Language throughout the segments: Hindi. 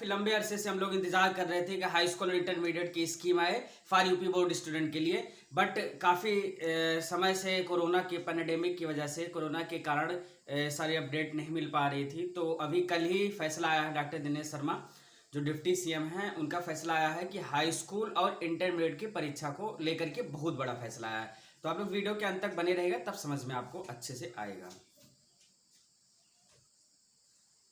काफी लंबे अरसे से हम लोग इंतजार कर रहे थे कि हाई स्कूल और इंटरमीडिएट की स्कीम आए फॉर यूपी बोर्ड स्टूडेंट के लिए। बट काफ़ी समय से कोरोना के पैंडेमिक की वजह से, कोरोना के कारण सारी अपडेट नहीं मिल पा रही थी। तो अभी कल ही फैसला आया है, डॉक्टर दिनेश शर्मा जो डिप्टी सीएम हैं उनका फैसला आया है कि हाई स्कूल और इंटरमीडिएट की परीक्षा को लेकर के बहुत बड़ा फैसला आया है। तो आप लोग वीडियो के अंत तक बने रहेगा, तब समझ में आपको अच्छे से आएगा।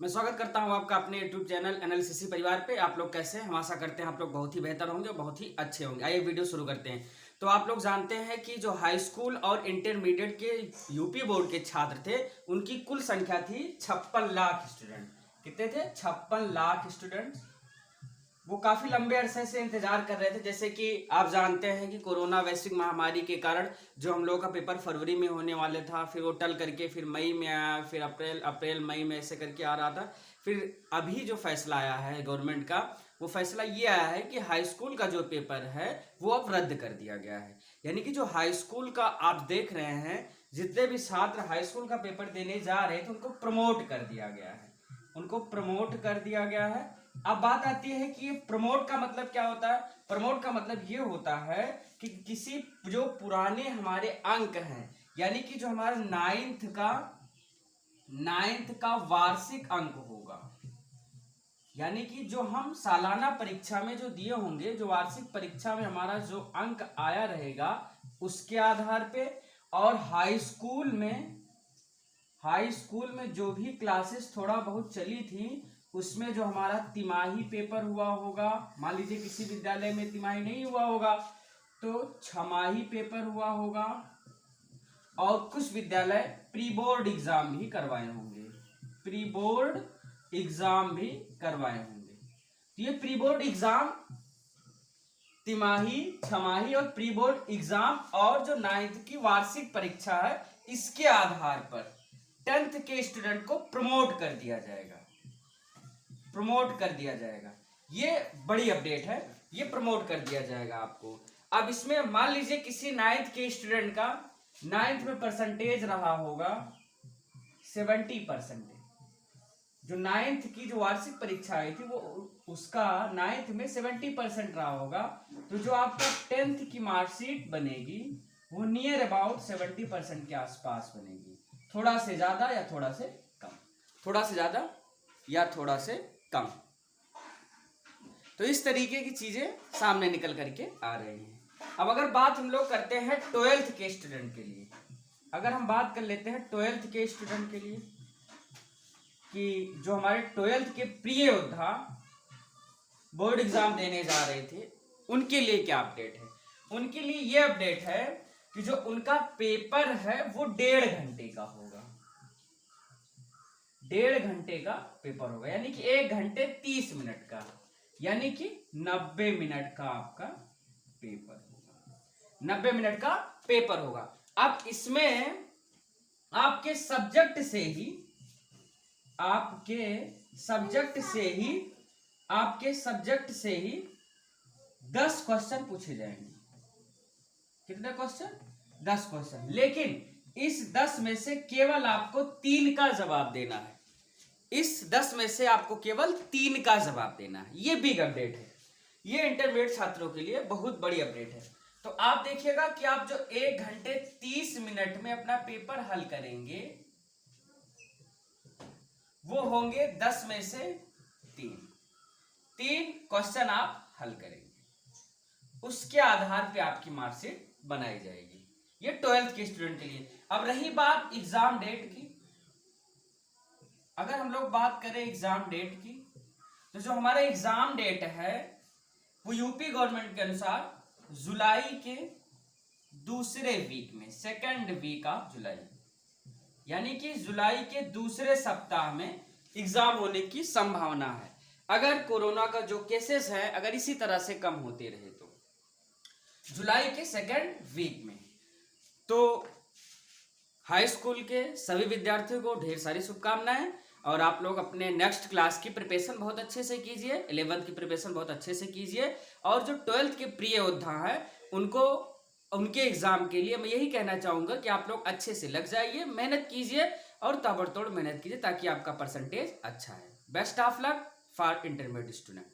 मैं स्वागत करता हूं आपका अपने YouTube चैनल एनालिसिस परिवार पे। आप लोग कैसे हैं? हम आशा करते हैं आप लोग बहुत ही बेहतर होंगे और बहुत ही अच्छे होंगे। आइए वीडियो शुरू करते हैं। तो आप लोग जानते हैं कि जो हाई स्कूल और इंटरमीडिएट के यूपी बोर्ड के छात्र थे, उनकी कुल संख्या थी 56 लाख स्टूडेंट। कितने थे? 56 लाख स्टूडेंट। वो काफी लंबे अरसे से इंतजार कर रहे थे। जैसे कि आप जानते हैं कि कोरोना वैश्विक महामारी के कारण जो हम लोगों का पेपर फरवरी में होने वाले था, फिर वो टल करके फिर मई में आया, फिर अप्रैल मई में ऐसे करके आ रहा था। फिर अभी जो फैसला आया है गवर्नमेंट का, वो फैसला ये आया है कि हाई स्कूल का जो पेपर है वो अब रद्द कर दिया गया है। यानी कि जो हाई स्कूल का आप देख रहे हैं, जितने भी छात्र हाई स्कूल का पेपर देने जा रहे थे उनको प्रमोट कर दिया गया है, उनको प्रमोट कर दिया गया है। अब बात आती है कि प्रमोट का मतलब क्या होता है। प्रमोट का मतलब ये होता है कि किसी जो पुराने हमारे अंक हैं, यानी कि जो हमारा नाइन्थ का वार्षिक अंक होगा, यानी कि जो हम सालाना परीक्षा में जो दिए होंगे, जो वार्षिक परीक्षा में हमारा जो अंक आया रहेगा उसके आधार पे, और हाई स्कूल में जो भी क्लासेस थोड़ा बहुत चली थी उसमें जो हमारा तिमाही पेपर हुआ होगा, मान लीजिए किसी विद्यालय में तिमाही नहीं हुआ होगा तो छमाही पेपर हुआ होगा, और कुछ विद्यालय प्री बोर्ड एग्जाम भी करवाए होंगे, प्री बोर्ड एग्जाम भी करवाए होंगे। तो ये प्री बोर्ड एग्जाम, तिमाही, छमाही और प्री बोर्ड एग्जाम और जो 9th की वार्षिक परीक्षा है, इसके आधार पर 10th के स्टूडेंट को प्रमोट कर दिया जाएगा, प्रमोट कर दिया जाएगा। ये बड़ी अपडेट है, ये प्रमोट कर दिया जाएगा आपको। अब इसमें मान लीजिए किसी 9th के स्टूडेंट का 9th में परसेंटेज रहा होगा 70%, जो 9th की जो वार्षिक परीक्षा आई थी वो उसका 9th में 70% रहा होगा, तो जो आपका 10th की मार्कशीट बनेगी वो नियर अबाउट 70% के आसपास बनेगी, थोड़ा से ज्यादा या थोड़ा से कम, थोड़ा से ज्यादा या थोड़ा से कम। तो इस तरीके की चीजें सामने निकल करके आ रही हैं। अब अगर बात हम लोग करते हैं 12th के स्टूडेंट के लिए, अगर हम बात कर लेते हैं 12th के स्टूडेंट के लिए कि जो हमारे 12th के प्रिय योद्धा बोर्ड एग्जाम देने जा रहे थे, उनके लिए क्या अपडेट है। उनके लिए ये अपडेट है कि जो उनका पेपर है वो 1.5 घंटे का होगा, 1.5 घंटे का पेपर होगा, यानी कि 1 घंटे 30 मिनट का, यानी कि 90 मिनट का आपका पेपर होगा, 90 मिनट का पेपर होगा। अब इसमें आपके सब्जेक्ट से ही 10 क्वेश्चन पूछे जाएंगे। कितने क्वेश्चन? 10 क्वेश्चन। लेकिन इस 10 में से केवल आपको 3 का जवाब देना है, इस 10 में से आपको केवल 3 का जवाब देना है। ये बिग अपडेट है, ये इंटरमीडिएट छात्रों के लिए बहुत बड़ी अपडेट है। तो आप देखिएगा कि आप जो 1 घंटे 30 मिनट में अपना पेपर हल करेंगे वो होंगे 10 में से 3 क्वेश्चन आप हल करेंगे, उसके आधार पे आपकी मार्कशीट बनाई जाएगी। ये 12th के स्टूडेंट के लिए। अब रही बात एग्जाम डेट की, अगर हम लोग बात करें एग्जाम डेट की, तो जो हमारा एग्जाम डेट है वो यूपी गवर्नमेंट के अनुसार जुलाई के दूसरे वीक में, 2nd वीक ऑफ जुलाई, यानी कि जुलाई के दूसरे सप्ताह में एग्जाम होने की संभावना है। अगर कोरोना का जो केसेस है अगर इसी तरह से कम होते रहे तो जुलाई के 2nd वीक में। तो हाई स्कूल के सभी विद्यार्थियों को ढेर सारी शुभकामनाएं, और आप लोग अपने नेक्स्ट क्लास की प्रिपरेशन बहुत अच्छे से कीजिए, 11th की प्रिपरेशन बहुत अच्छे से कीजिए, और जो 12th के प्रिय योद्धा है उनको उनके एग्जाम के लिए मैं यही कहना चाहूंगा कि आप लोग अच्छे से लग जाइए, मेहनत कीजिए और ताबड़तोड़ मेहनत कीजिए ताकि आपका परसेंटेज अच्छा है। Best of luck. For intermediate student.